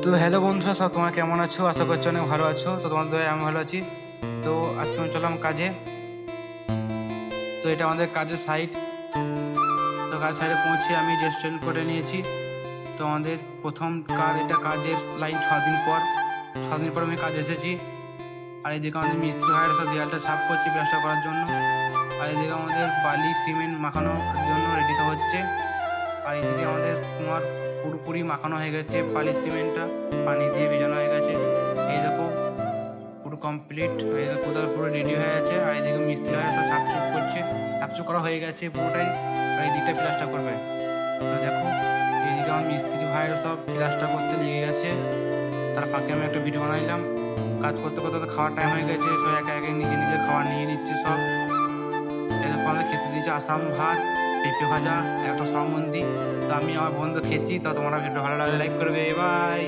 তো হ্যালো বন্ধুরা, সব তোমরা কেমন আছো? আশা করছি অনেক ভালো আছো। তো তোমাদের দয়ায় আমি ভালো আছি। তো আজকে আমি চললাম কাজে। তো এটা আমাদের কাজের সাইট। তো কাজের সাইডে পৌঁছে আমি রেস্টুরেন্ট করে নিয়েছি। তো আমাদের প্রথম এটা কাজের লাইন 6 দিন পর। 6 দিন পর আমি কাজে এসেছি। আর এদিকে আমাদের মিস্ত্রি ভাইয়েরা সব দেওয়ালটা সাফ করছে প্লাস্টার করার জন্য। আর এদিকে আমাদের বালি সিমেন্ট মাখানোর জন্য রেডি হচ্ছে। আর এদিকে আমাদের তোমার পুরোপুরি মাখানো হয়ে গেছে, বালি সিমেন্টটা পানি দিয়ে ভেজানো হয়ে গেছে। এই দেখো পুরো কমপ্লিট হয়ে গেছে, কোথাও পুরো রেডি হয়ে আছে। আর এদিকে মিস্ত্রি ভাইরা সব সাফসুফ করছে, সাফসুফ করা হয়ে গেছে পুরোটাই। আর এই দিকটা প্লাস্টার করবে। তো দেখো এইদিকে আমার মিস্ত্রি ভাইরা সব প্লাস্টার করতে লেগে গেছে। তার ফাঁকে আমি একটা ভিডিও বানাইলাম। কাজ করতে করতে তো খাওয়ার টাইম হয়ে গেছে, সব একে একে নিজে নিজে খাবার নিয়ে নিচ্ছে সব। এরকম আমাদের খেতে দিয়েছে আসাম ভাত, পেঁপে ভাজা, একটা সম্বন্ধী। তো আমি আমার বন্ধু খেয়েছি। তো তোমরা ভিডিও ভালো লাগলে লাইক করবে। বাই।